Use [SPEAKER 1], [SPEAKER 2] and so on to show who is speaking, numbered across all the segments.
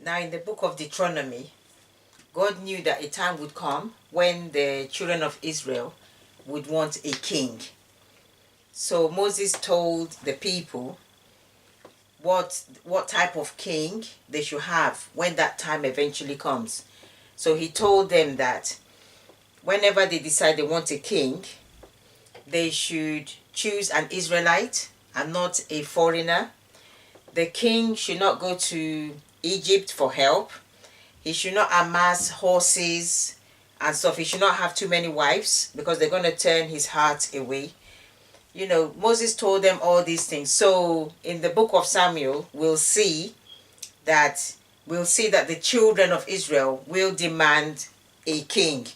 [SPEAKER 1] Now, in the book of Deuteronomy, God knew that a time would come when the children of Israel would want a king. So Moses told the people what type of king they should have when that time eventually comes. So he told them that whenever they decide they want a king, they should choose an Israelite and not a foreigner. The king should not go to Egypt for help. He should not amass horses and stuff. He should not have too many wives because they're going to turn his heart away. You know, Moses told them all these things. So in the book of Samuel, we'll see that the children of Israel will demand a king.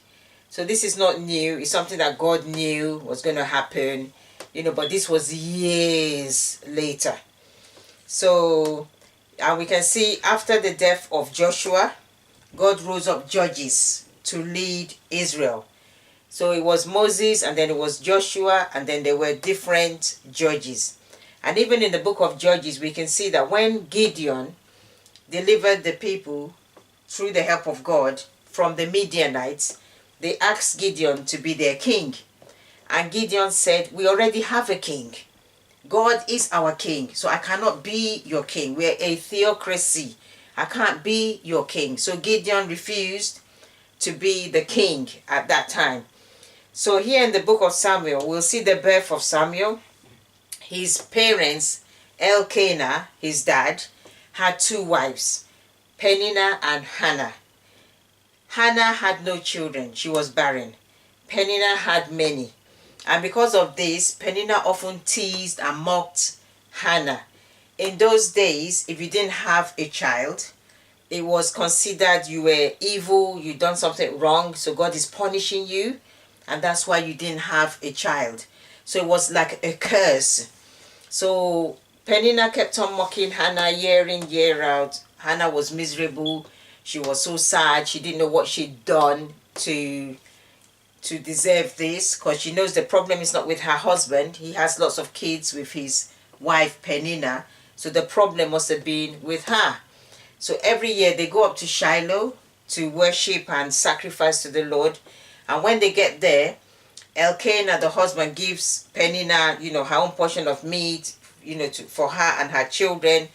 [SPEAKER 1] So this is not new. It's something that God knew was going to happen, you know, but this was years later. So, and we can see after the death of Joshua, God rose up judges to lead Israel. So it was Moses, and then it was Joshua, and then there were different judges. And even in the book of Judges, we can see that when Gideon delivered the people through the help of God from the Midianites, they asked Gideon to be their king. And Gideon said, we already have a king. God is our king, so I cannot be your king. We're a theocracy. I can't be your king. So Gideon refused to be the king at that time. So here in the book of Samuel, we'll see the birth of Samuel. His parents, Elkanah, his dad, had two wives, Peninnah and Hannah. Hannah had no children. She was barren. Peninnah had many. And because of this, Peninnah often teased and mocked Hannah. In those days, if you didn't have a child, it was considered you were evil, you done something wrong, so God is punishing you, and that's why you didn't have a child. So it was like a curse. So Peninnah kept on mocking Hannah year in, year out. Hannah was miserable. She was so sad. She didn't know what she'd done to deserve this, because she knows the problem is not with her husband. He has lots of kids with his wife Peninnah, so the problem must have been with her. So every year they go up to Shiloh to worship and sacrifice to the Lord, and when they get there, Elkanah, the husband, gives Peninnah, you know, her own portion of meat, you know, for her and her children,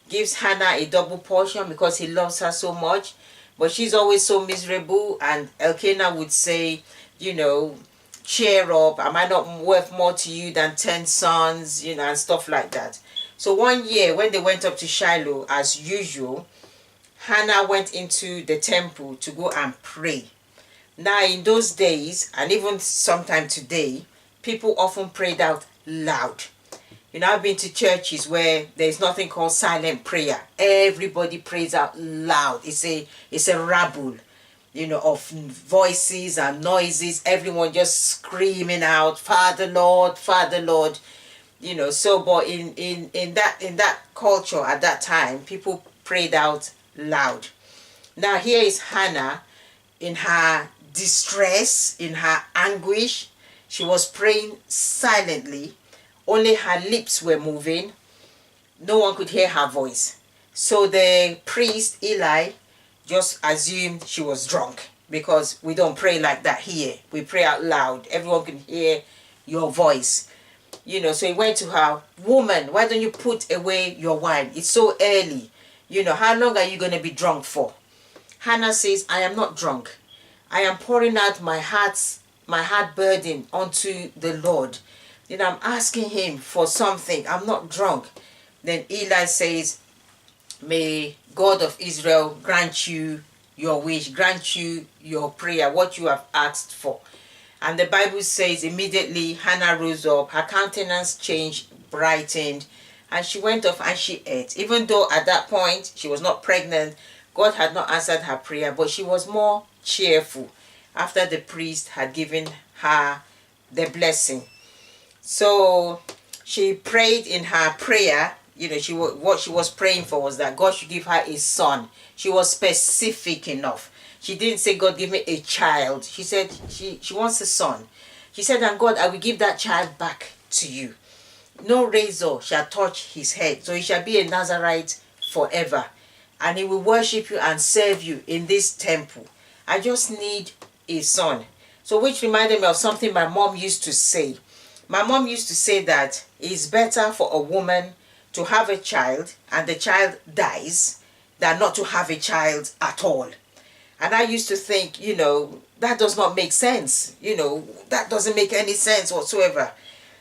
[SPEAKER 1] gives Hannah a double portion because he loves her so much, but she's always so miserable. And Elkanah would say, you know, cheer up, am I not worth more to you than 10 sons, you know, and stuff like that. So one year when they went up to Shiloh, as usual, Hannah went into the temple to go and pray. Now in those days, and even sometime today, people often prayed out loud. You know, I've been to churches where there's nothing called silent prayer. Everybody prays out loud. It's a rabble, you know, of voices and noises, everyone just screaming out, Father Lord, Father Lord, you know. So but in that culture at that time, people prayed out loud. Now here is Hannah in her distress, in her anguish. She was praying silently. Only her lips were moving. No one could hear her voice. So the priest Eli just assumed she was drunk, because we don't pray like that here. We pray out loud. Everyone can hear your voice. You know, so he went to her, woman, why don't you put away your wine? It's so early. You know, how long are you going to be drunk for? Hannah says, I am not drunk. I am pouring out my heart burden onto the Lord. You know, I'm asking him for something. I'm not drunk. Then Eli says, may God of Israel grant you your wish, grant you your prayer, what you have asked for. And the Bible says immediately Hannah rose up, her countenance changed, brightened, and she went off and she ate. Even though at that point she was not pregnant, God had not answered her prayer, but she was more cheerful after the priest had given her the blessing. So she prayed in her prayer. You know, what she was praying for was that God should give her a son. She was specific enough. She didn't say, God, give me a child. She said she wants a son. She said, and God, I will give that child back to you. No razor shall touch his head, so he shall be a Nazarite forever. and he will worship you and serve you in this temple. I just need a son. So which reminded me of something my mom used to say. My mom used to say that it's better for a woman to have a child and the child dies than not to have a child at all. And I used to think, that does not make sense. That doesn't make any sense whatsoever.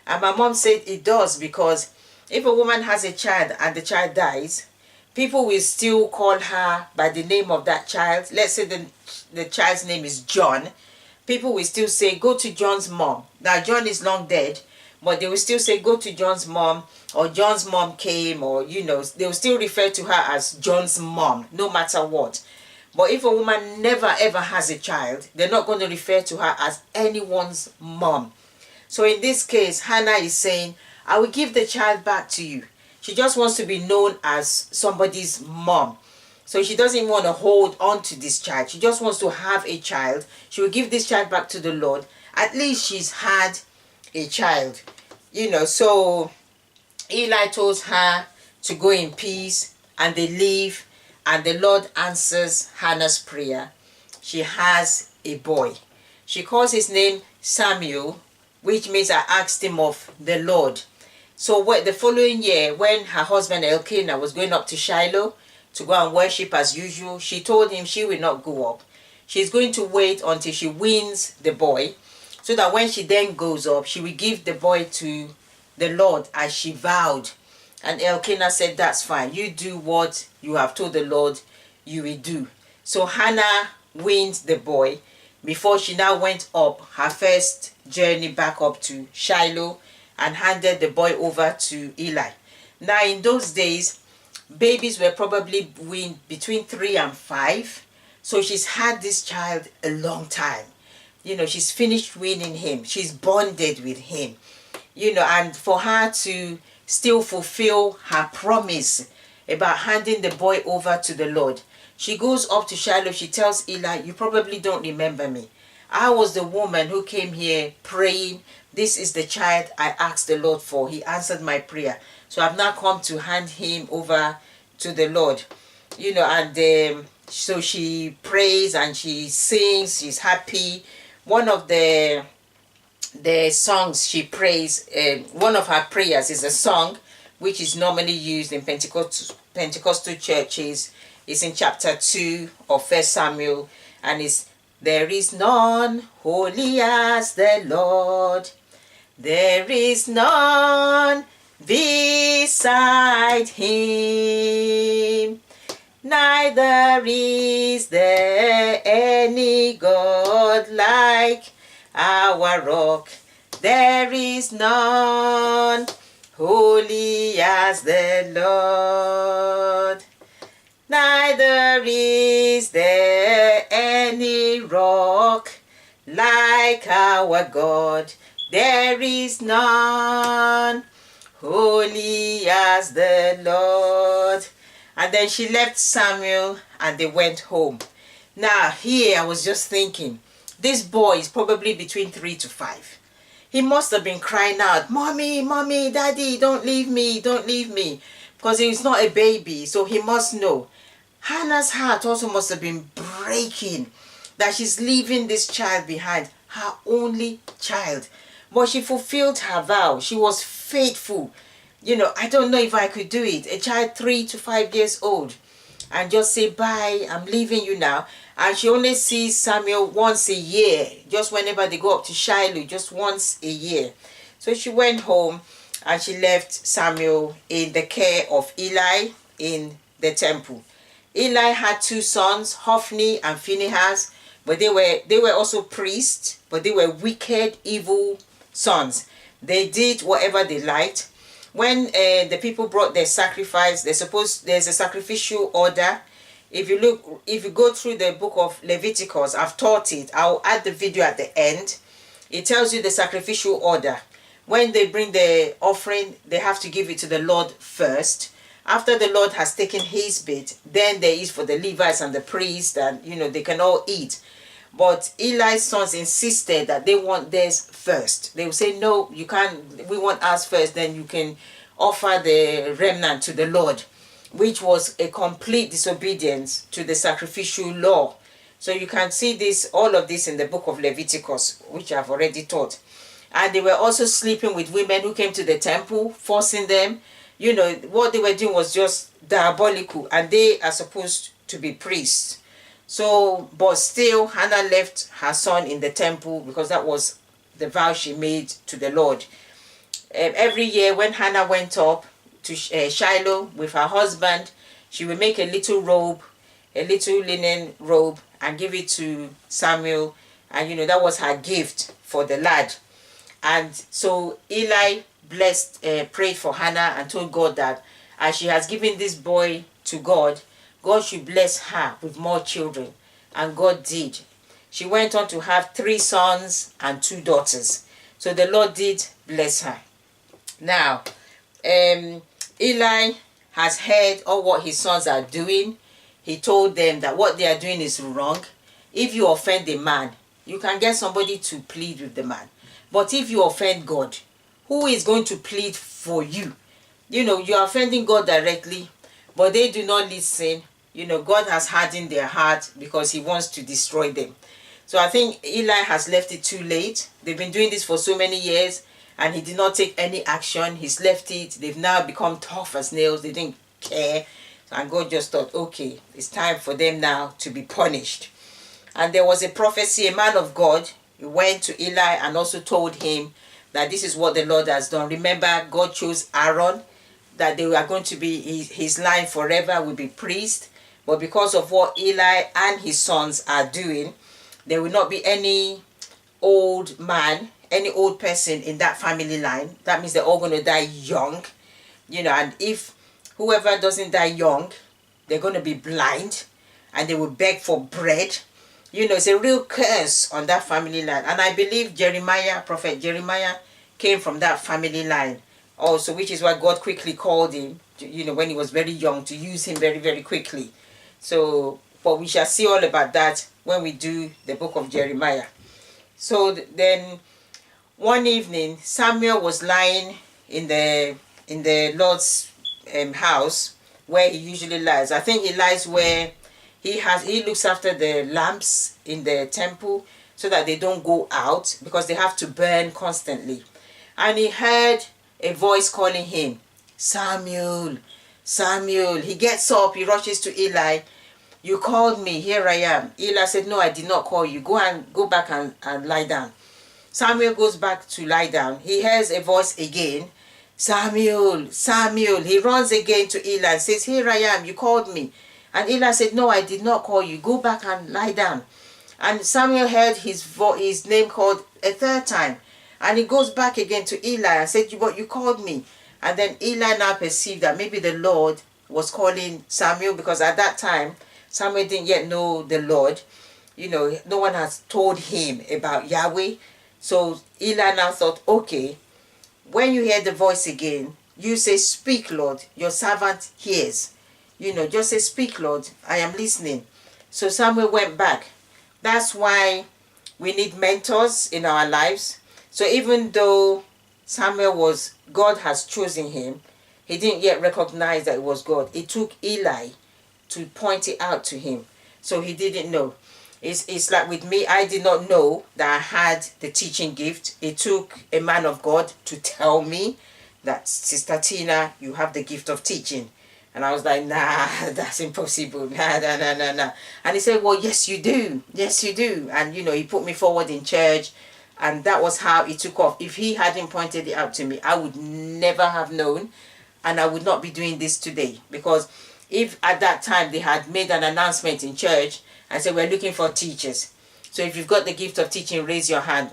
[SPEAKER 1] And my mom said it does, because if a woman has a child and the child dies, people will still call her by the name of that child. Let's say the child's name is John. People will still say, go to John's mom. Now, John is long dead, but they will still say, go to John's mom, or John's mom came, or, they will still refer to her as John's mom, no matter what. But if a woman never ever has a child, they're not going to refer to her as anyone's mom. So in this case, Hannah is saying, I will give the child back to you. She just wants to be known as somebody's mom. So she doesn't want to hold on to this child. She just wants to have a child. She will give this child back to the Lord. At least she's had a child. So Eli told her to go in peace, and they leave, and the Lord answers Hannah's prayer. She has a boy. She calls his name Samuel, which means I asked him of the Lord. So the following year, when her husband Elkanah was going up to Shiloh to go and worship as usual, she told him she will not go up. She's going to wait until she wins the boy, so that when she then goes up, she will give the boy to the Lord as she vowed. And Elkanah said, that's fine. You do what you have told the Lord you will do. So Hannah wins the boy before she now went up her first journey back up to Shiloh and handed the boy over to Eli. Now, in those days, babies were probably between 3 and 5. So she's had this child a long time. She's finished weaning him. She's bonded with him. And for her to still fulfill her promise about handing the boy over to the Lord, she goes up to Shiloh. She tells Eli, you probably don't remember me. I was the woman who came here praying. This is the child I asked the Lord for. He answered my prayer. So I've now come to hand him over to the Lord. So she prays and she sings. She's happy. One of the songs she prays, one of her prayers is a song which is normally used in Pentecostal churches. It's in chapter 2 of 1 Samuel, and it's, there is none holy as the Lord. There is none beside him. Neither is there any God like our rock. There is none holy as the Lord. Neither is there any rock like our God. There is none holy as the Lord. And then she left Samuel and they went home. Now here I was just thinking, this boy is probably between 3 to 5. He must have been crying out, Mommy, Mommy, Daddy, don't leave me, don't leave me. Because he's not a baby, so he must know. Hannah's heart also must have been breaking that she's leaving this child behind, her only child. But she fulfilled her vow. She was faithful. I don't know if I could do it. A child 3 to 5 years old. And just say, bye, I'm leaving you now. And she only sees Samuel once a year. Just whenever they go up to Shiloh, just once a year. So she went home and she left Samuel in the care of Eli in the temple. Eli had 2 sons, Hophni and Phinehas, but they were also priests, but they were wicked, evil sons. They did whatever they liked. When the people brought their sacrifice, there's a sacrificial order. If you go through the book of Leviticus, I've taught it. I'll add the video at the end. It tells you the sacrificial order. When they bring the offering, they have to give it to the Lord first. After the Lord has taken his bit, then there is for the Levites and the priests, and they can all eat. But Eli's sons insisted that they want theirs first. They will say, no, you can't, we want ours first, then you can offer the remnant to the Lord. which was a complete disobedience to the sacrificial law. So you can see this, all of this in the book of Leviticus, which I've already taught. And they were also sleeping with women who came to the temple, forcing them. You know, what they were doing was just diabolical, and they are supposed to be priests. So, but still, Hannah left her son in the temple because that was the vow she made to the Lord. Every year when Hannah went up to Shiloh with her husband, she would make a little robe, a little linen robe, and give it to Samuel. And, you know, that was her gift for the lad. And so Eli prayed for Hannah and told God that as she has given this boy to God, God should bless her with more children. And God did. She went on to have 3 sons and 2 daughters. So the Lord did bless her. Now, Eli has heard all what his sons are doing. He told them that what they are doing is wrong. If you offend a man, you can get somebody to plead with the man. But if you offend God, who is going to plead for you? You know, you are offending God directly, but they do not listen. You know, God has hardened their heart because he wants to destroy them. So I think Eli has left it too late. They've been doing this for so many years, and he did not take any action. He's left it. They've now become tough as nails. They didn't care. And God just thought, okay, it's time for them now to be punished. And there was a prophecy, a man of God, he went to Eli and also told him that this is what the Lord has done. Remember, God chose Aaron, that they were going to be, his line forever will be priest. But because of what Eli and his sons are doing, there will not be any old man, any old person in that family line. That means they're all going to die young. You know, and if whoever doesn't die young, they're going to be blind and they will beg for bread. You know, it's a real curse on that family line. And I believe Jeremiah, prophet Jeremiah, came from that family line also, which is why God quickly called him, you know, when he was very young, to use him very, very quickly. So, but we shall see all about that when we do the book of Jeremiah. So then one evening, Samuel was lying in the Lord's house where he usually lies. I think he lies where he looks after the lamps in the temple so that they don't go out because they have to burn constantly. And he heard a voice calling him, Samuel, Samuel. He gets up, he rushes to Eli. You called me, here I am. Eli said, no, I did not call you. Go back and lie down. Samuel goes back to lie down. He hears a voice again, Samuel, Samuel. He runs again to Eli and says, here I am, you called me. And Eli said, no, I did not call you. Go back and lie down. And Samuel heard his name called a 3rd time. And he goes back again to Eli and said, but you called me. And then Eli now perceived that maybe the Lord was calling Samuel, because at that time, Samuel didn't yet know the Lord. You know, no one has told him about Yahweh. So Eli now thought, okay, when you hear the voice again, you say, speak, Lord, your servant hears. You know, just say, speak, Lord, I am listening. So Samuel went back. That's why we need mentors in our lives. So even though God has chosen him, he didn't yet recognize that it was God. It took Eli to point it out to him. So he didn't know. It's like with me, I did not know that I had the teaching gift. It took a man of God to tell me that, Sister Tina, you have the gift of teaching. And I was like, nah, that's impossible. Nah. And he said, well, yes, you do. Yes, you do. And, you know, he put me forward in church. And that was how it took off. If he hadn't pointed it out to me, I would never have known. And I would not be doing this today. Because if at that time they had made an announcement in church and said, we're looking for teachers. So if you've got the gift of teaching, raise your hand.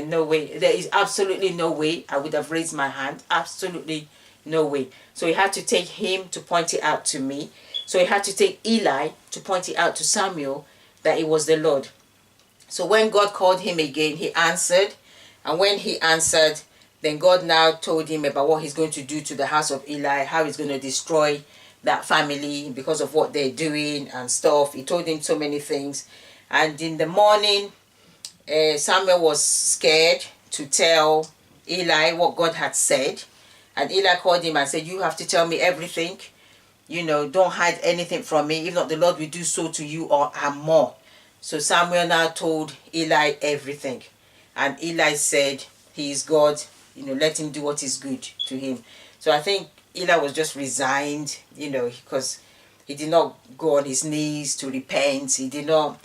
[SPEAKER 1] No way. There is absolutely no way I would have raised my hand. Absolutely no way. So he had to take him to point it out to me. So he had to take Eli to point it out to Samuel that it was the Lord. So when God called him again, he answered. And when he answered, then God now told him about what he's going to do to the house of Eli, how he's going to destroy that family because of what they're doing and stuff. He told him so many things. And in the morning, Samuel was scared to tell Eli what God had said. And Eli called him and said, you have to tell me everything. don't hide anything from me. If not, the Lord will do so to you or and more. So Samuel now told Eli everything. And Eli said, he is God, let him do what is good to him. So I think Eli was just resigned, because he did not go on his knees to repent. He did not,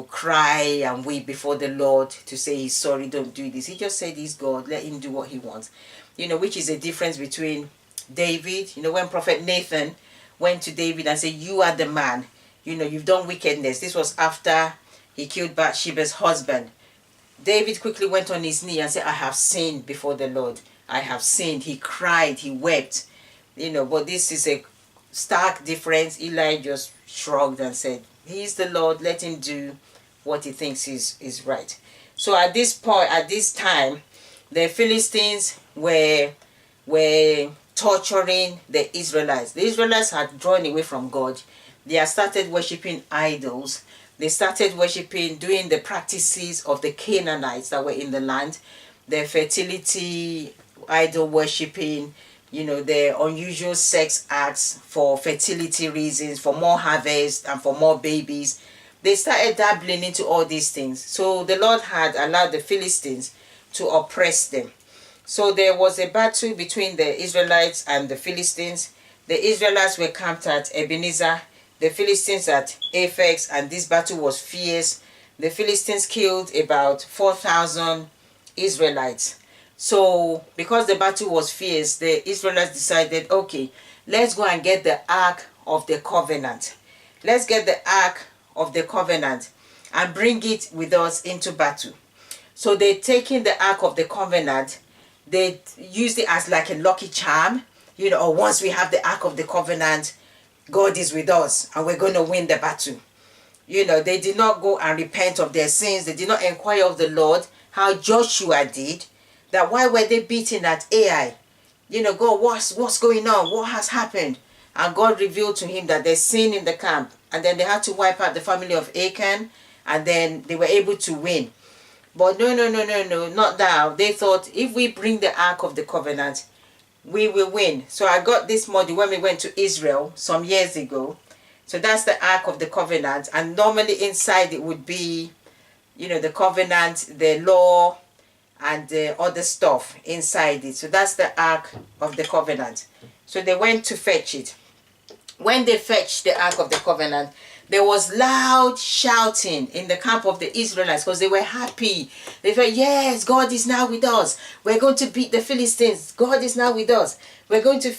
[SPEAKER 1] cry and weep before the Lord to say he's sorry, don't do this. He just said he's God, let him do what he wants. Which is the difference between David, when Prophet Nathan went to David and said, you are the man, you've done wickedness. This was after he killed Bathsheba's husband. David quickly went on his knee and said, I have sinned before the Lord. I have sinned. He cried, he wept. But this is a stark difference. Eli just shrugged and said, he is the Lord, let him do what he thinks is right. So at this point, at this time, the Philistines were torturing the Israelites. The Israelites had drawn away from God. They had started worshipping idols. They started doing the practices of the Canaanites that were in the land. Their fertility, idol worshipping, their unusual sex acts for fertility reasons, for more harvest and for more babies. They started dabbling into all these things. So the Lord had allowed the Philistines to oppress them. So there was a battle between the Israelites and the Philistines. The Israelites were camped at Ebenezer, the Philistines at Apex, and this battle was fierce. The Philistines killed about 4,000 Israelites. So because the battle was fierce, the Israelites decided, okay, let's go and get the Ark of the Covenant. Let's get the Ark of the Covenant and bring it with us into battle. So they taken the Ark of the Covenant, they used it as like a lucky charm, or once we have the Ark of the Covenant, God is with us and we're going to win the battle. They did not go and repent of their sins. They did not inquire of the Lord, how Joshua did. That why were they beaten at Ai? God, what's going on? What has happened? And God revealed to him that there's sin in the camp. And then they had to wipe out the family of Achan. And then they were able to win. But no, not now. They thought, if we bring the Ark of the Covenant, we will win. So I got this model when we went to Israel some years ago. So that's the Ark of the Covenant. And normally inside it would be, the covenant, the law, and the other stuff inside it. So that's the Ark of the Covenant. So they went to fetch it. When they fetched the Ark of the Covenant, there was loud shouting in the camp of the Israelites because they were happy. They felt, yes, God is now with us. We're going to beat the Philistines. God is now with us. We're going to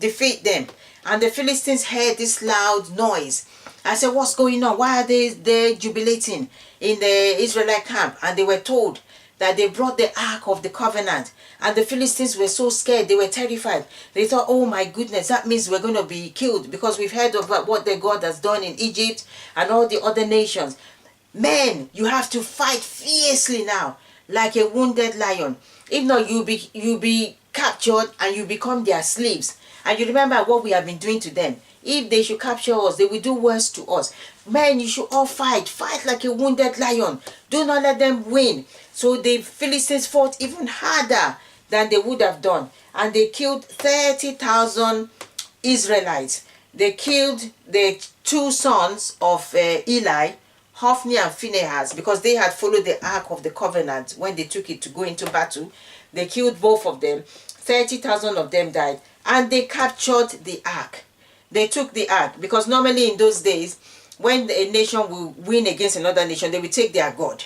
[SPEAKER 1] defeat them. And the Philistines heard this loud noise. I said, what's going on? Why are they jubilating in the Israelite camp? And they were told that they brought the Ark of the Covenant. And the Philistines were so scared. They were terrified. They thought, oh my goodness, that means we're going to be killed, because we've heard of what their God has done in Egypt and all the other nations. Men, you have to fight fiercely now, like a wounded lion. If not, you'll be captured and you become their slaves. And you remember what we have been doing to them. If they should capture us, they will do worse to us. Men, you should all fight. Fight like a wounded lion. Do not let them win. So the Philistines fought even harder than they would have done. And they killed 30,000 Israelites. They killed the two sons of Eli, Hophni and Phinehas, because they had followed the Ark of the Covenant when they took it to go into battle. They killed both of them. 30,000 of them died. And they captured the Ark. They took the Ark, because normally in those days, when a nation will win against another nation, they will take their God.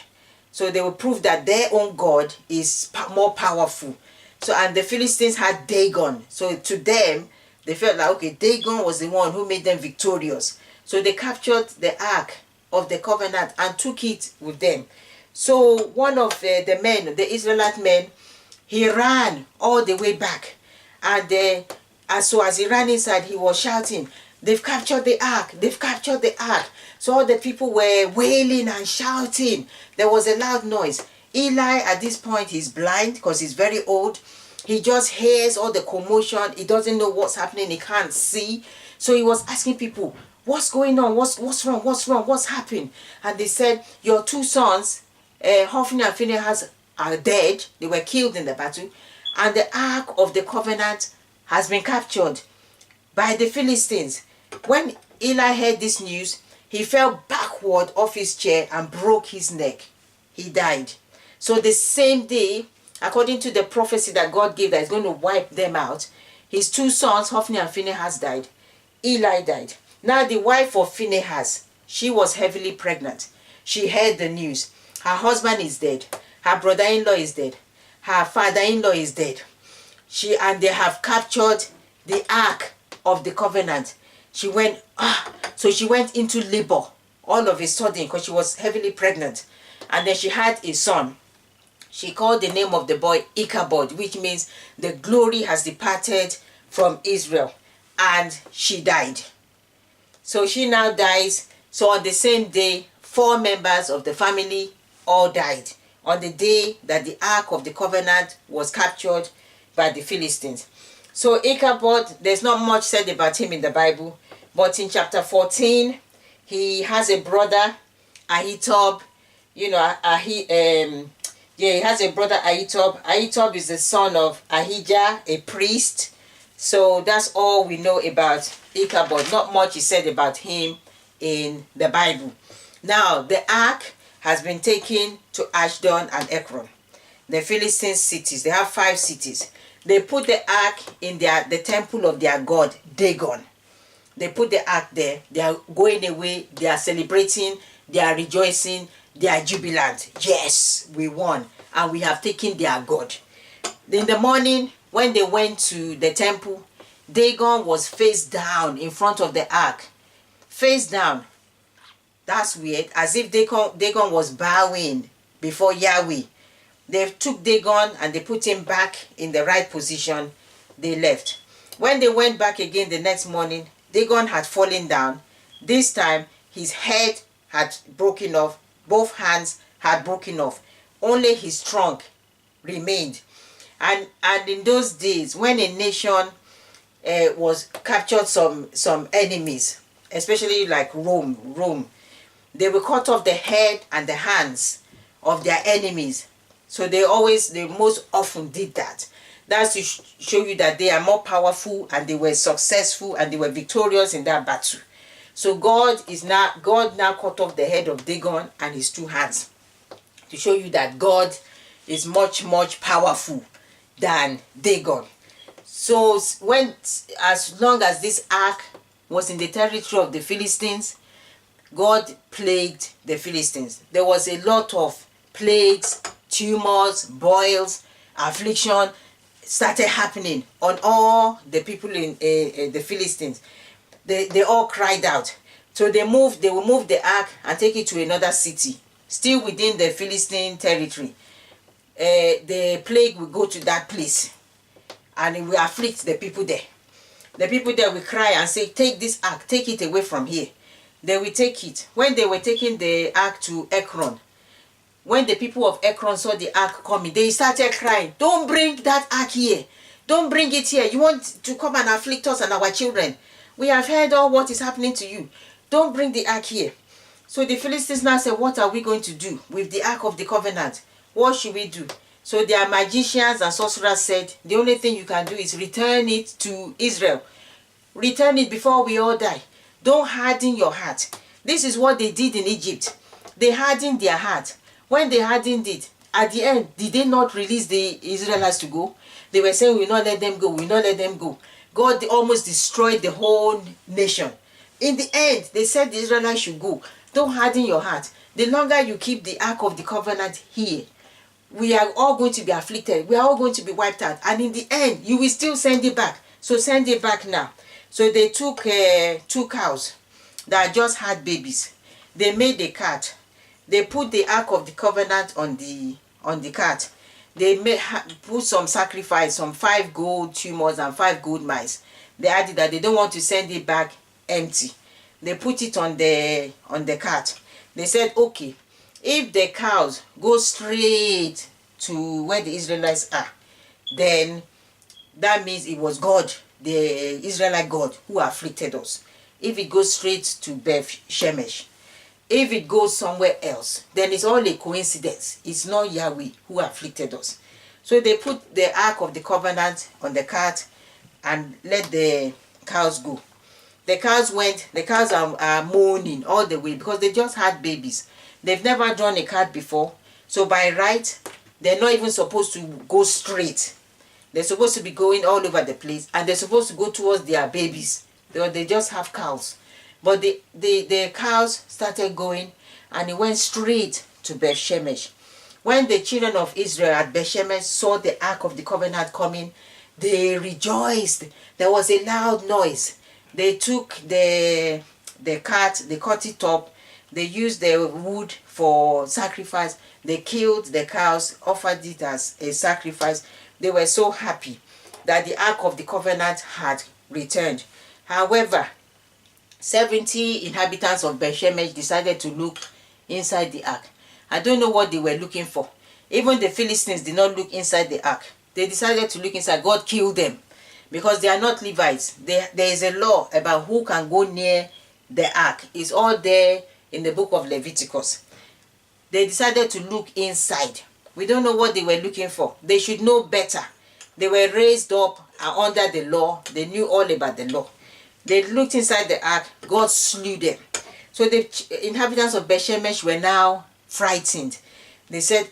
[SPEAKER 1] So they will prove that their own God is more powerful. So, and the Philistines had Dagon. So to them, they felt like, okay, Dagon was the one who made them victorious. So they captured the Ark of the Covenant and took it with them. So one of the men, the Israelite men, he ran all the way back. And so as he ran inside, he was shouting, they've captured the Ark, they've captured the Ark. So all the people were wailing and shouting. There was a loud noise. Eli, at this point, he's blind because he's very old. He just hears all the commotion. He doesn't know what's happening. He can't see. So he was asking people, what's going on? What's wrong? What's wrong? What's happened? And they said, your two sons, Hophni and Phinehas, are dead. They were killed in the battle. And the Ark of the Covenant has been captured. by the Philistines. When Eli heard this news, he fell backward off his chair and broke his neck. He died. So the same day, according to the prophecy that God gave that is going to wipe them out, his two sons, Hophni and Phinehas, died. Eli died. Now the wife of Phinehas, she was heavily pregnant. She heard the news. Her husband is dead. Her brother-in-law is dead. Her father-in-law is dead. And they have captured the ark of the covenant. She went, so she went into labor all of a sudden because she was heavily pregnant. And then she had a son. She called the name of the boy Ichabod, which means the glory has departed from Israel. And she died. So she now dies. So on the same day, 4 members of the family all died. On the day that the Ark of the Covenant was captured by the Philistines. So Ichabod, there's not much said about him in the Bible. But in chapter 14, he has a brother, Ahitob. You know, he has a brother, Ahitob. Ahitob is the son of Ahijah, a priest. So that's all we know about Ichabod. Not much is said about him in the Bible. Now, the ark has been taken to Ashdod and Ekron, the Philistine cities. They have 5 cities. They put the ark in the temple of their god, Dagon. They put the ark there. They are going away. They are celebrating. They are rejoicing. They are jubilant. Yes, we won. And we have taken their god. In the morning, when they went to the temple, Dagon was face down in front of the ark. Face down. That's weird. As if Dagon was bowing before Yahweh. They took Dagon and they put him back in the right position. They left. When they went back again the next morning, Dagon had fallen down. This time, his head had broken off. Both hands had broken off. Only his trunk remained. And in those days, when a nation was captured some enemies, especially like Rome, they will cut off the head and the hands of their enemies. So they most often did that. That's to show you that they are more powerful and they were successful and they were victorious in that battle. So God now cut off the head of Dagon and his 2 hands to show you that God is much, much powerful than Dagon. So as long as this ark was in the territory of the Philistines, God plagued the Philistines. There was a lot of plagues, tumors, boils, affliction started happening on all the people in the Philistines. They all cried out. So they will move the ark and take it to another city, still within the Philistine territory. The plague will go to that place and it will afflict the people there. The people there will cry and say, take this ark, take it away from here. They will take it. When they were taking the ark to Ekron, when the people of Ekron saw the ark coming, they started crying, don't bring that ark here. Don't bring it here. You want to come and afflict us and our children. We have heard all what is happening to you. Don't bring the ark here. So the Philistines now said, what are we going to do with the ark of the covenant? What should we do? So their magicians and sorcerers said, the only thing you can do is return it to Israel. Return it before we all die. Don't harden your heart. This is what they did in Egypt. They hardened their heart. When they hardened it, at the end, did they not release the Israelites to go? They were saying, we will not let them go, we will not let them go. God almost destroyed the whole nation. In the end, they said the Israelites should go. Don't harden your heart. The longer you keep the Ark of the Covenant here, we are all going to be afflicted. We are all going to be wiped out. And in the end, you will still send it back. So send it back now. So they took 2 cows that just had babies. They made a cart. They put the Ark of the Covenant on the cart. They put some sacrifice, some 5 gold tumors and 5 gold mice. They added that they don't want to send it back empty. They put it on the cart. They said, okay, if the cows go straight to where the Israelites are, then that means it was God, the Israelite God, who afflicted us. If it goes straight to Beth Shemesh, if it goes somewhere else, then it's all a coincidence. It's not Yahweh who afflicted us. So they put the Ark of the Covenant on the cart and let the cows go. The cows are moaning all the way because they just had babies. They've never drawn a cart before. So by right, they're not even supposed to go straight. They're supposed to be going all over the place, and they're supposed to go towards their babies. They just have cows. But the cows started going, and it went straight to Beth-Shemesh. When the children of Israel at Beth-Shemesh saw the Ark of the Covenant coming, they rejoiced. There was a loud noise. They took the cart, they cut it up, they used the wood for sacrifice, they killed the cows, offered it as a sacrifice. They were so happy that the Ark of the Covenant had returned. However, 70 inhabitants of Beth-Shemesh decided to look inside the ark. I don't know what they were looking for. Even the Philistines did not look inside the ark. They decided to look inside. God killed them because they are not Levites. There is a law about who can go near the ark. It's all there in the book of Leviticus. They decided to look inside. We don't know what they were looking for. They should know better. They were raised up under the law. They knew all about the law. They looked inside the ark. God slew them. So the inhabitants of Beth-Shemesh were now frightened. They said,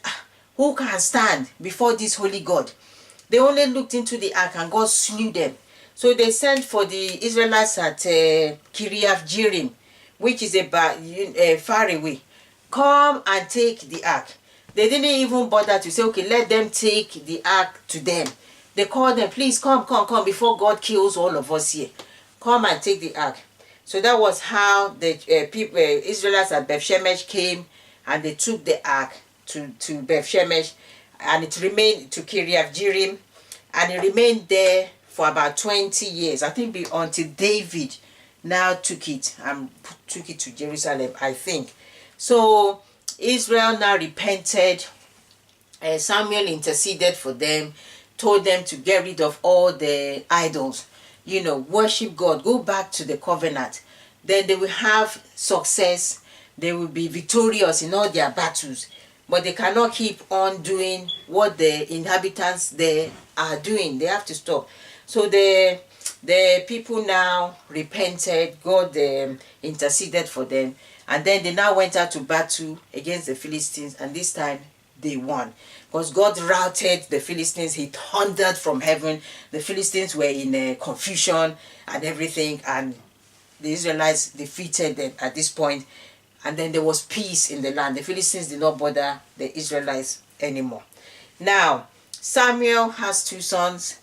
[SPEAKER 1] who can stand before this holy God? They only looked into the ark and God slew them. So they sent for the Israelites at Kiriath Jearim, which is about far away. Come and take the ark. They didn't even bother to say, okay, let them take the ark to them. They called them, please come before God kills all of us here. Come and take the ark. So that was how the Israelites at Beth-Shemesh came, and they took the ark to Beth-Shemesh, and it remained to Kiriath Jearim, and it remained there for about 20 years. I think until David now took it to Jerusalem, I think. So Israel now repented. Samuel interceded for them, told them to get rid of all the idols. Worship God, go back to the covenant. Then they will have success. They will be victorious in all their battles. But they cannot keep on doing what the inhabitants there are doing. They have to stop. So the people now repented. God interceded for them. And then they now went out to battle against the Philistines. And this time they won. Because God routed the Philistines. He thundered from heaven. The Philistines were in confusion and everything. And the Israelites defeated them at this point. And then there was peace in the land. The Philistines did not bother the Israelites anymore. Now, Samuel has two sons,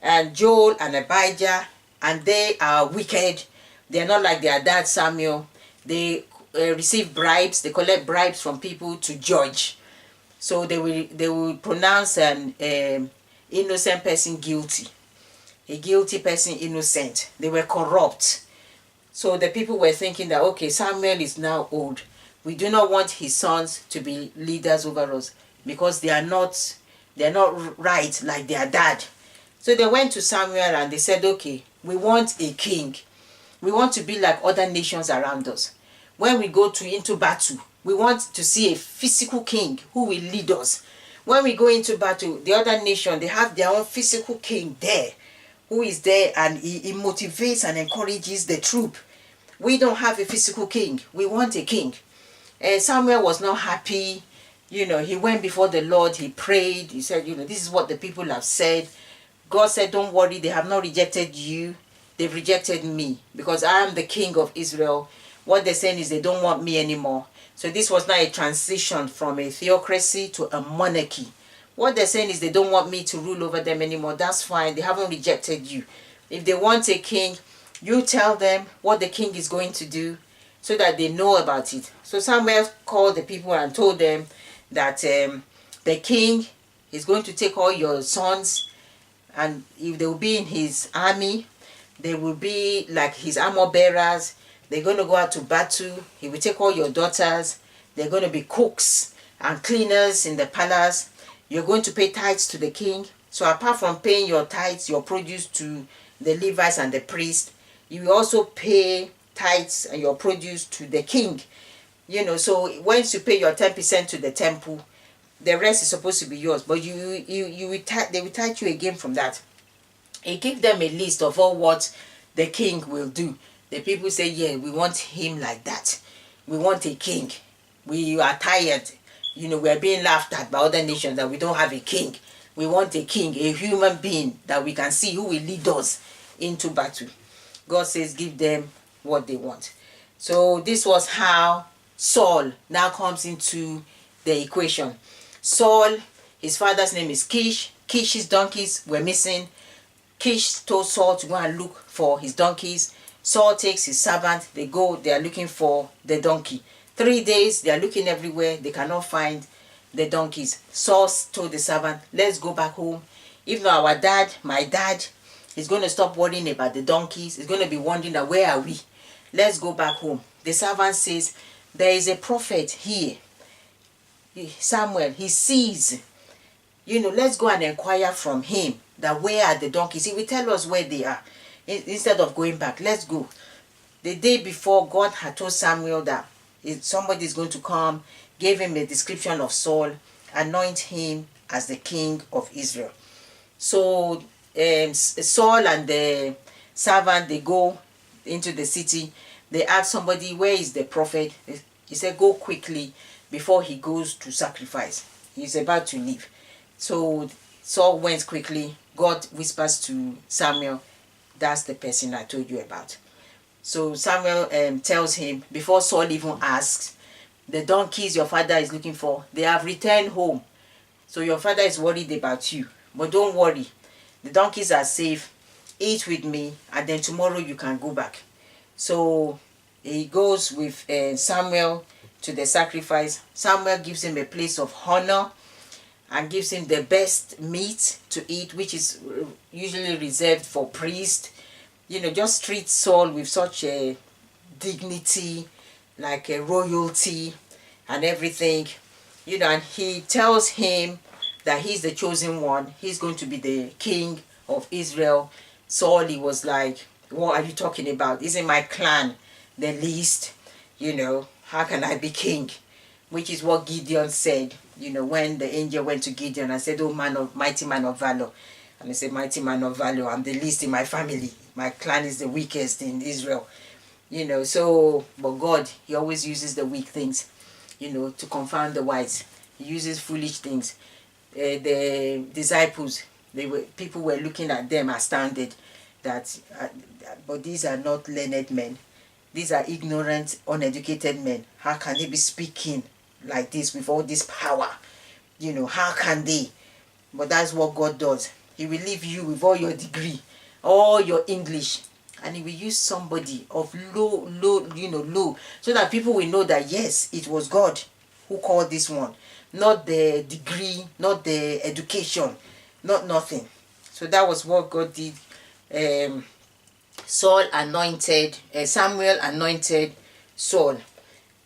[SPEAKER 1] and Joel and Abijah. And they are wicked. They are not like their dad Samuel. They receive bribes. They collect bribes from people to judge. So they will pronounce an innocent person guilty. A guilty person innocent. They were corrupt. So the people were thinking that, okay, Samuel is now old. We do not want his sons to be leaders over us because they are not right like their dad. So they went to Samuel and they said, okay, we want a king. We want to be like other nations around us. When we go into battle, we want to see a physical king who will lead us. When we go into battle, the other nation, they have their own physical king there, who is there, and he motivates and encourages the troop. We don't have a physical king. We want a king. Samuel was not happy. He went before the Lord. He prayed. He said, this is what the people have said. God said, don't worry. They have not rejected you. They've rejected me because I am the king of Israel. What they're saying is they don't want me anymore. So this was not a transition from a theocracy to a monarchy. What they're saying is they don't want me to rule over them anymore. That's fine. They haven't rejected you. If they want a king, you tell them what the king is going to do so that they know about it. So Samuel called the people and told them that the king is going to take all your sons, and if they will be in his army, they will be like his armor bearers. They're going to go out to battle. He will take all your daughters. They're going to be cooks and cleaners in the palace. You're going to pay tithes to the king. So apart from paying your tithes, your produce to the Levites and the priests, you will also pay tithes and your produce to the king. So once you pay your 10% to the temple, the rest is supposed to be yours. But they will tithe you again from that. He gave them a list of all what the king will do. The people say, yeah, we want him like that. We want a king. We are tired. You know, we are being laughed at by other nations that we don't have a king. We want a king, a human being that we can see who will lead us into battle. God says, give them what they want. So this was how Saul now comes into the equation. Saul, his father's name is Kish. Kish's donkeys were missing. Kish told Saul to go and look for his donkeys. Saul takes his servant. They go, they are looking for the donkey. 3 days, they are looking everywhere. They cannot find the donkeys. Saul told the servant, let's go back home. If not, our dad, my dad, is going to stop worrying about the donkeys. He's going to be wondering, where are we? Let's go back home. The servant says, there is a prophet here. Samuel, he sees. You know, let's go and inquire from him that where are the donkeys. He will tell us where they are. Instead of going back, let's go. The day before, God had told Samuel that somebody is going to come, gave him a description of Saul, anoint him as the king of Israel. So Saul and the servant, they go into the city. They ask somebody, where is the prophet? He said, go quickly before he goes to sacrifice. He's about to leave. So Saul went quickly. God whispers to Samuel, that's the person I told you about. So Samuel tells him, before Saul even asks, the donkeys your father is looking for, they have returned home. So your father is worried about you. But don't worry. The donkeys are safe. Eat with me, and then tomorrow you can go back. So he goes with Samuel to the sacrifice. Samuel gives him a place of honor and gives him the best meat to eat, which is usually reserved for priests. You know, just treat Saul with such a dignity, like a royalty and everything. You know, and he tells him that he's the chosen one. He's going to be the king of Israel. Saul, he was like, what are you talking about? Isn't my clan the least? You know, how can I be king? Which is what Gideon said, you know, when the angel went to Gideon and said, oh, mighty man of valor. And he said, mighty man of valor, I'm the least in my family. My clan is the weakest in Israel. You know, so, but God, he always uses the weak things, you know, to confound the wise. He uses foolish things. The disciples, people were looking at them astounded that, but these are not learned men. These are ignorant, uneducated men. How can they be speaking like this with all this power? You know, how can they? But that's what God does. He will leave you with all your degree, all your English, and he will use somebody of low, so that people will know that yes, it was God who called this one, not the degree, not the education, not nothing. So that was what God did. Samuel anointed Saul,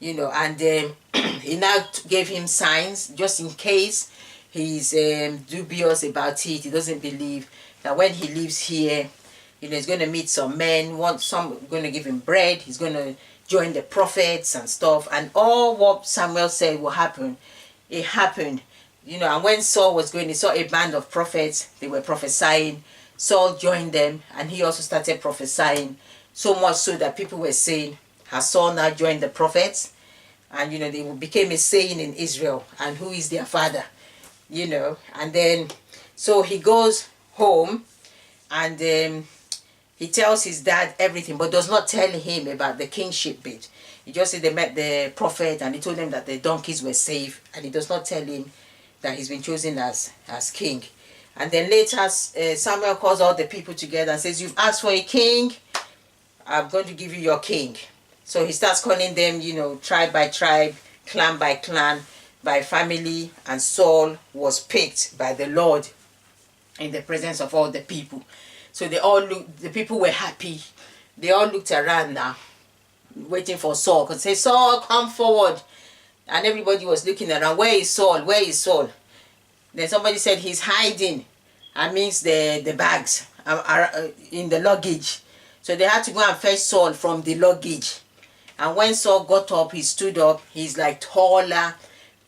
[SPEAKER 1] you know, and he now gave him signs just in case he's dubious about it. He doesn't believe that when he leaves here, you know, he's going to meet some men, some going to give him bread, he's going to join the prophets and stuff, and all what Samuel said will happen, it happened. You know, and when Saul was going, he saw a band of prophets, they were prophesying. Saul joined them, and he also started prophesying, so much so that people were saying, has Saul now joined the prophets? And you know, they became a saying in Israel, and who is their father? You know, and then so he goes home, and he tells his dad everything, but does not tell him about the kingship bit. He just said they met the prophet, and he told them that the donkeys were safe, and he does not tell him that he's been chosen as king. And then later, Samuel calls all the people together and says, you've asked for a king, I'm going to give you your king. So he starts calling them, you know, tribe by tribe, clan by clan, by family, and Saul was picked by the Lord in the presence of all the people. So they all looked, the people were happy. They all looked around now, waiting for Saul. Because say, Saul, come forward. And everybody was looking around, where is Saul? Where is Saul? Then somebody said he's hiding. That means the bags are in the luggage. So they had to go and fetch Saul from the luggage. And when Saul got up, he stood up. He's like taller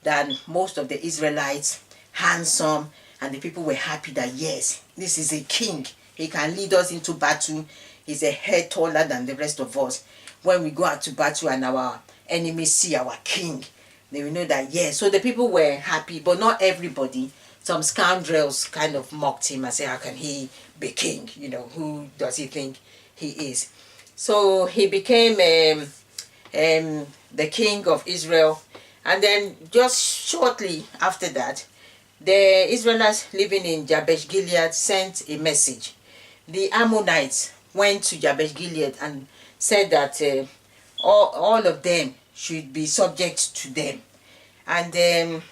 [SPEAKER 1] than most of the Israelites, handsome. And the people were happy that yes, this is a king. He can lead us into battle. He's a head taller than the rest of us. When we go out to battle and our enemies see our king, they will know that, yes. So the people were happy, but not everybody. Some scoundrels kind of mocked him and said, how can he be king? You know, who does he think he is? So he became the king of Israel. And then just shortly after that, the Israelites living in Jabesh Gilead sent a message. The Ammonites went to Jabesh Gilead and said that all of them should be subject to them. And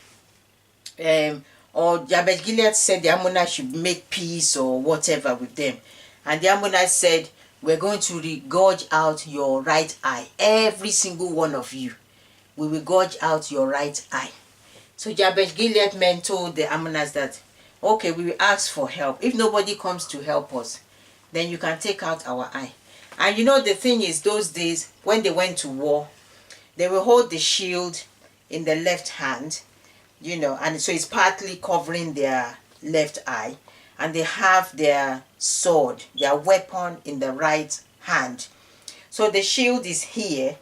[SPEAKER 1] or Jabesh Gilead said the Ammonites should make peace or whatever with them. And the Ammonites said, we're going to gouge out your right eye. Every single one of you. We will gouge out your right eye. So Jabesh Gilead men told the Ammonites that, okay, we will ask for help. If nobody comes to help us, then you can take out our eye. And you know, the thing is, those days, when they went to war, they will hold the shield in the left hand, you know, and so it's partly covering their left eye. And they have their sword, their weapon in the right hand. So the shield is here,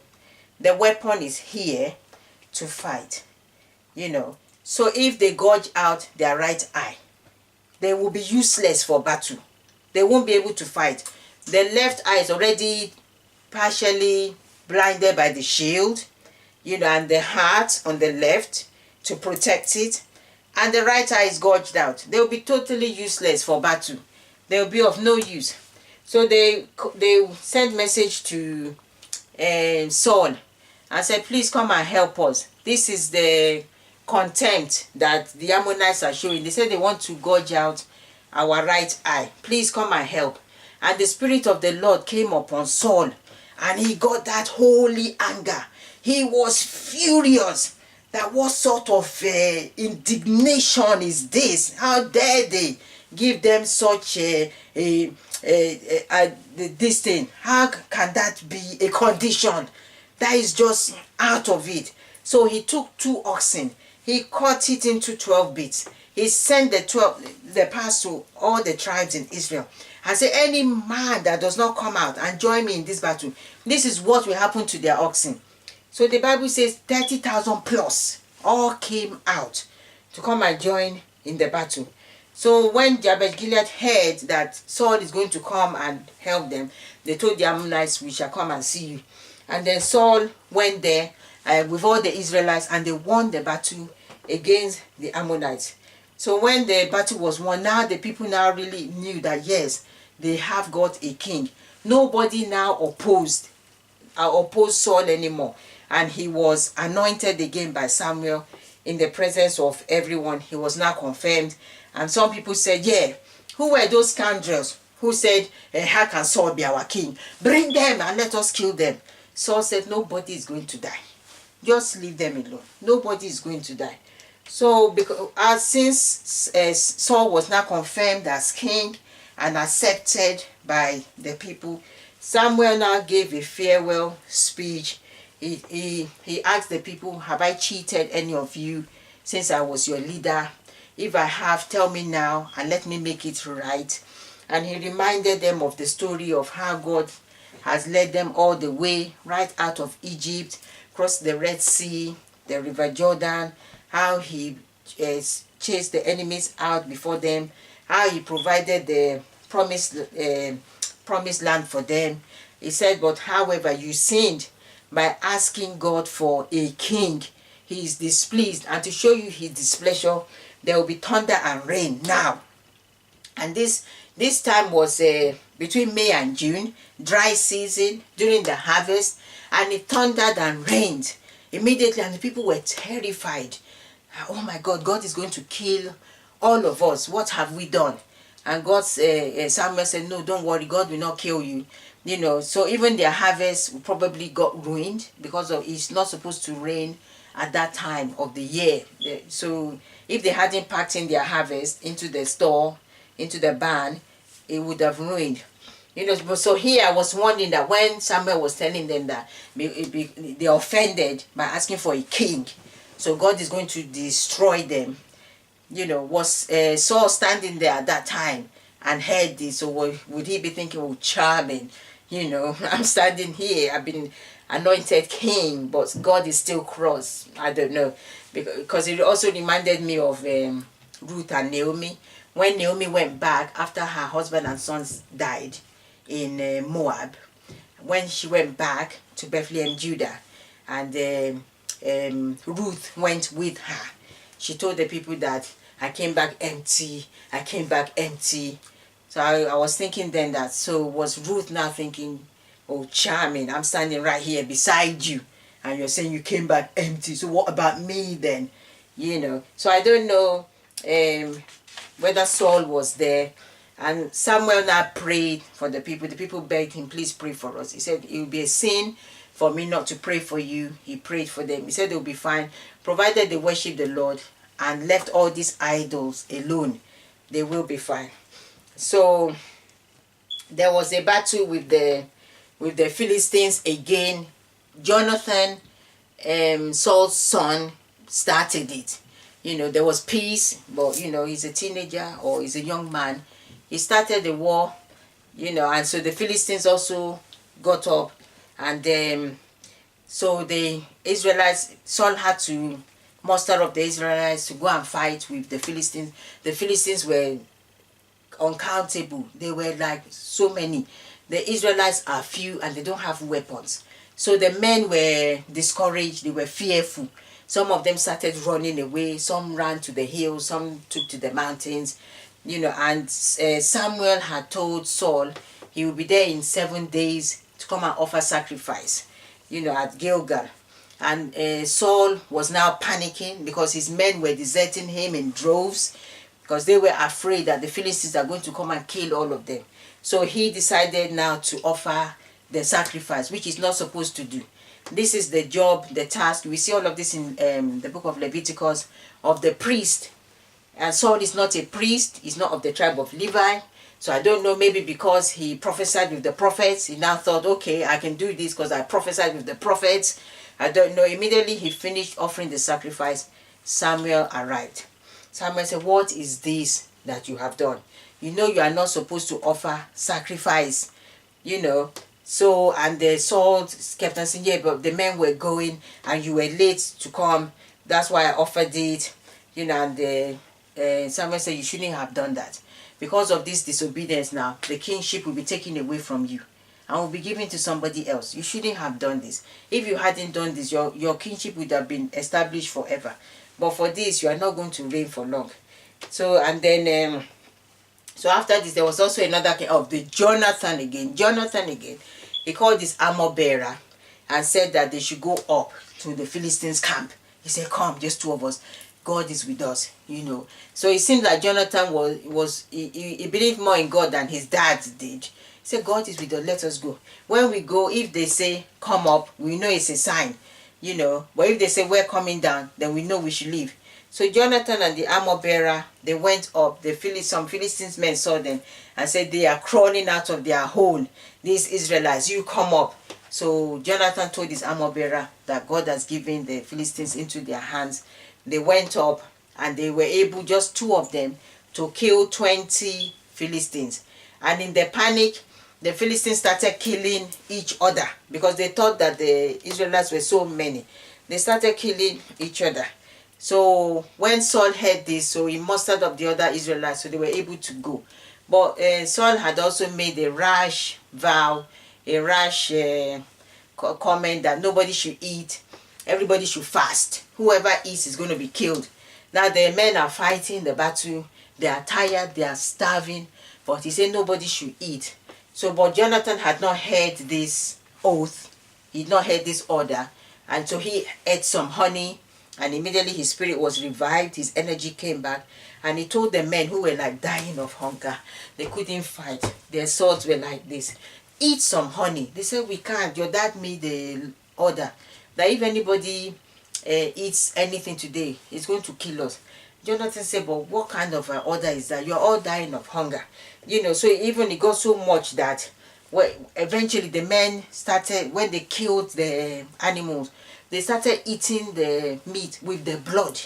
[SPEAKER 1] the weapon is here to fight, you know. So if they gouge out their right eye, they will be useless for battle. They won't be able to fight. The left eye is already partially blinded by the shield, you know, and the heart on the left to protect it. And the right eye is gouged out. They will be totally useless for battle. They will be of no use. So they sent message to Saul and said, please come and help us. This is the contempt that the Ammonites are showing. They said they want to gouge out our right eye. Please come and help. And the Spirit of the Lord came upon Saul, and he got that holy anger. He was furious. That what sort of indignation is this? How dare they give them such this thing? How can that be a condition? That is just out of it. So he took 2 oxen. He cut it into 12 bits. He sent the parts to all the tribes in Israel and said, any man that does not come out and join me in this battle, this is what will happen to their oxen. So the Bible says 30,000 plus all came out to come and join in the battle. So when Jabesh Gilead heard that Saul is going to come and help them, they told the Ammonites, we shall come and see you. And then Saul went there with all the Israelites, and they won the battle against the Ammonites. So when the battle was won, now the people now really knew that yes, they have got a king. Nobody now opposed Saul anymore. And he was anointed again by Samuel in the presence of everyone. He was now confirmed. And some people said, yeah, who were those scoundrels who said, how can Saul be our king? Bring them and let us kill them. Saul said, nobody is going to die. Just leave them alone. Nobody is going to die. So since Saul was now confirmed as king and accepted by the people, Samuel now gave a farewell speech. He asked the people, have I cheated any of you since I was your leader? If I have, tell me now and let me make it right. And he reminded them of the story of how God has led them all the way right out of Egypt, crossed the Red Sea, the River Jordan, how he chased the enemies out before them, how he provided the promised land for them. He said, but however, you sinned by asking God for a king. He is displeased, and to show you his displeasure, there will be thunder and rain now. And this time was between May and June, dry season, during the harvest, and it thundered and rained immediately, and the people were terrified. Oh my God, God is going to kill all of us. What have we done? And God, Samuel said, no, don't worry, God will not kill you. You know, so even their harvest probably got ruined because of it's not supposed to rain at that time of the year. So if they hadn't packed in their harvest into the store, into the barn, it would have ruined. You know, so here I was wondering that when Samuel was telling them that they offended by asking for a king, so God is going to destroy them. You know, was Saul standing there at that time and heard this, so would he be thinking, oh, charming, I'm standing here, I've been anointed king, but God is still cross? I don't know, because it also reminded me of Ruth and Naomi. When Naomi went back after her husband and sons died in Moab, when she went back to Bethlehem, Judah, and Ruth went with her, she told the people that I came back empty, I came back empty. So I was thinking then that, so was Ruth now thinking, oh, charming, I'm standing right here beside you, and you're saying you came back empty, so what about me then? So I don't know whether Saul was there. And Samuel now prayed for the people. The people begged him, please pray for us. He said, it will be a sin for me not to pray for you. He prayed for them. He said they'll be fine, provided they worship the Lord and left all these idols alone. They will be fine. So there was a battle with the Philistines again. Jonathan, Saul's son, started it. There was peace, but he's a teenager or he's a young man. He started the war, and so the Philistines also got up, and so the Israelites, Saul had to muster up the Israelites to go and fight with the Philistines. The Philistines were uncountable. They were like so many. The Israelites are few and they don't have weapons. So the men were discouraged, they were fearful. Some of them started running away, some ran to the hills, some took to the mountains, and Samuel had told Saul he will be there in 7 days to come and offer sacrifice, at Gilgal. And Saul was now panicking because his men were deserting him in droves, because they were afraid that the Philistines are going to come and kill all of them. So he decided now to offer the sacrifice, which he's not supposed to do. This is the job, the task. We see all of this in the book of Leviticus, of the priest. And Saul is not a priest. He's not of the tribe of Levi. So I don't know, maybe because he prophesied with the prophets, he now thought, okay, I can do this because I prophesied with the prophets. I don't know. Immediately he finished offering the sacrifice, Samuel arrived. Samuel said, what is this that you have done? You are not supposed to offer sacrifice, So, and the Saul kept on saying, yeah, but the men were going and you were late to come. That's why I offered it, and Samuel said, you shouldn't have done that. Because of this disobedience now, the kingship will be taken away from you and will be given to somebody else. You shouldn't have done this. If you hadn't done this, your kingship would have been established forever. But for this, you are not going to reign for long. So, and then, so after this, there was also another king of the Jonathan again. He called his armor bearer and said that they should go up to the Philistines' camp. He said, come, just two of us. God is with us, So it seemed like Jonathan he believed more in God than his dad did. He said, God is with us, let us go. When we go, if they say, come up, we know it's a sign, But if they say, we're coming down, then we know we should leave. So Jonathan and the armor bearer, they went up. Some Philistines men saw them and said, they are crawling out of their hole. These Israelites, you come up. So Jonathan told his armor bearer that God has given the Philistines into their hands. They went up and they were able, just two of them, to kill 20 Philistines. And in the panic, the Philistines started killing each other because they thought that the Israelites were so many. They started killing each other. So when Saul heard this, so he mustered up the other Israelites, so they were able to go. But Saul had also made a rash vow, a rash comment that nobody should eat, everybody should fast. Whoever eats is going to be killed. Now the men are fighting the battle, they are tired, they are starving, but he said nobody should eat. So, but Jonathan had not heard this oath, he had not heard this order, and so he ate some honey, and immediately his spirit was revived, his energy came back, and he told the men who were like dying of hunger, they couldn't fight, their swords were like this, eat some honey. They said, we can't, your dad made the order that if anybody eats anything today, it's going to kill us. Jonathan said, but what kind of order is that? You're all dying of hunger. So even it got so much that eventually the men started, when they killed the animals, they started eating the meat with the blood.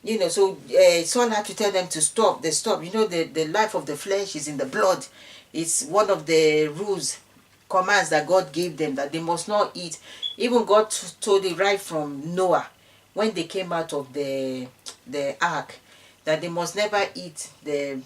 [SPEAKER 1] You know, so Saul had to tell them to stop. They stopped. You know, the life of the flesh is in the blood. It's one of the rules, commands that God gave them, that they must not eat. Even God told it right from Noah, when they came out of the ark, that they must never eat the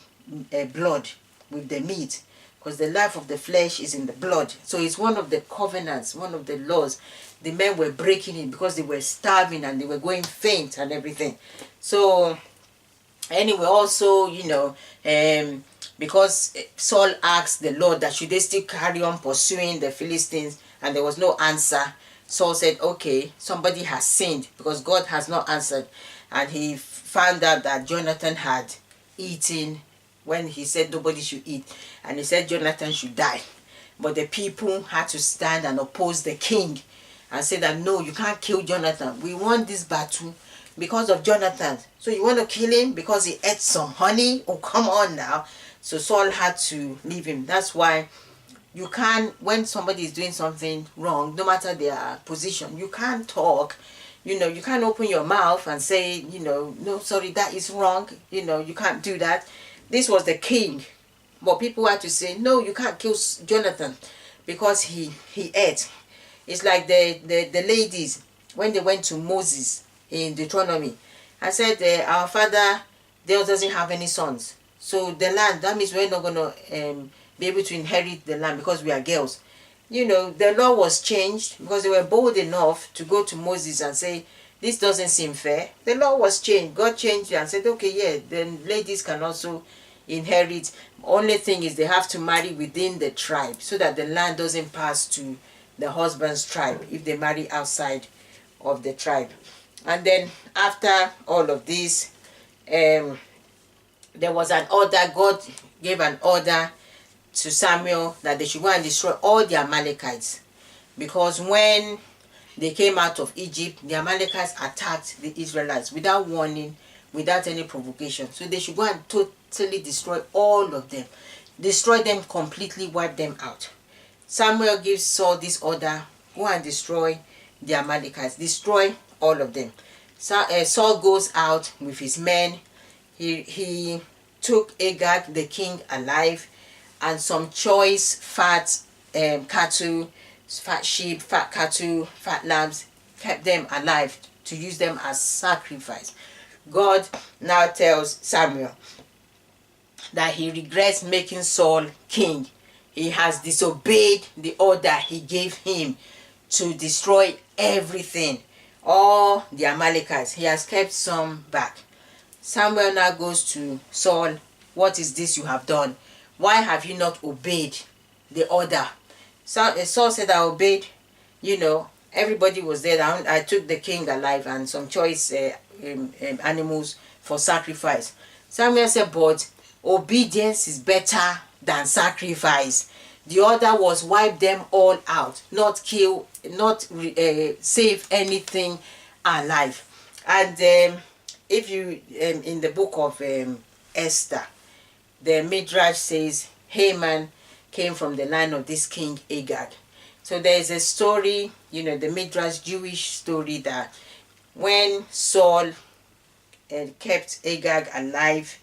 [SPEAKER 1] blood with the meat, because the life of the flesh is in the blood. So it's one of the covenants, one of the laws. The men were breaking it because they were starving and they were going faint and everything. So anyway, also, you know, because Saul asked the Lord that should they still carry on pursuing the Philistines, and there was no answer. Saul said, okay, somebody has sinned because God has not answered. And he found out that Jonathan had eaten when he said nobody should eat, and he said Jonathan should die. But the people had to stand and oppose the king and say that no, you can't kill Jonathan. We won this battle because of Jonathan. So you want to kill him because he ate some honey? Oh, come on now. So Saul had to leave him. That's why you can't, when somebody is doing something wrong, no matter their position, you can't talk. You know, you can't open your mouth and say, you know, no, sorry, that is wrong. You know, you can't do that. This was the king. But people had to say, no, you can't kill Jonathan because he ate. It's like the ladies, when they went to Moses in Deuteronomy, I said, our father doesn't have any sons. So the land, that means we're not going to be able to inherit the land because we are girls. You know, the law was changed because they were bold enough to go to Moses and say, this doesn't seem fair. The law was changed. God changed it and said, okay, yeah, then ladies can also inherit. Only thing is they have to marry within the tribe so that the land doesn't pass to the husband's tribe if they marry outside of the tribe. And then after all of this, there was an order. God gave an order to Samuel that they should go and destroy all the Amalekites, because when they came out of Egypt, the Amalekites attacked the Israelites without warning, without any provocation. So they should go and totally destroy all of them, destroy them completely, wipe them out. Samuel gives Saul this order: go and destroy the Amalekites, destroy all of them. So, Saul goes out with his men. He took Agag the king alive, and some choice fat cattle, fat sheep, fat cattle, fat lambs, kept them alive to use them as sacrifice. God now tells Samuel that he regrets making Saul king. He has disobeyed the order he gave him to destroy everything, all the Amalekites. He has kept some back. Samuel now goes to Saul. What is this you have done? Why have you not obeyed the order? Saul said, I obeyed. You know, everybody was there. I took the king alive and some choice animals for sacrifice. Samuel said, but obedience is better than sacrifice. The order was wipe them all out, not kill, not save anything alive. And if you, in the book of Esther, the Midrash says Haman came from the line of this king Agag. So there is a story, you know, the Midrash Jewish story, that when Saul kept Agag alive,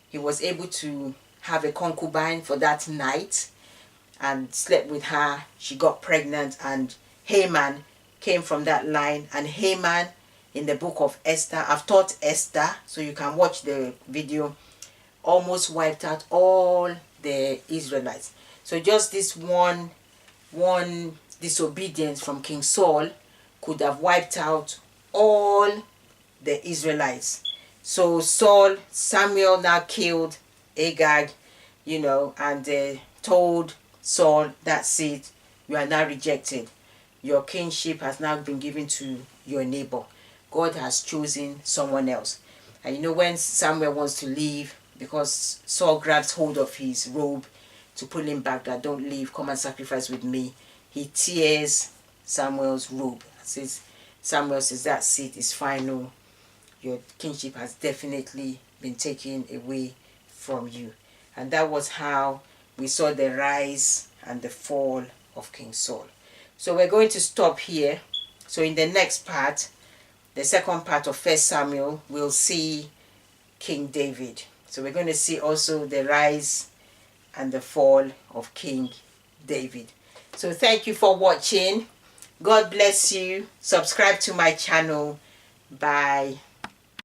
[SPEAKER 1] he was able to have a concubine for that night and slept with her. She got pregnant, and Haman came from that line. And Haman, in the book of Esther, I've taught Esther, so you can watch the video, almost wiped out all the Israelites. So just this one disobedience from King Saul could have wiped out all the Israelites. So Samuel now killed Agag, you know, and told Saul, that's it, you are now rejected. Your kingship has now been given to your neighbor. God has chosen someone else. And you know, when Samuel wants to leave, because Saul grabs hold of his robe to pull him back, that don't leave, come and sacrifice with me, he tears Samuel's robe. Samuel says, that's it, it's final. Your kingship has definitely been taken away from you. And that was how we saw the rise and the fall of King Saul. So we're going to stop here. So in the next part, the second part of 1 Samuel, we'll see King David. So we're going to see also the rise and the fall of King David. So thank you for watching. God bless you. Subscribe to my channel. Bye.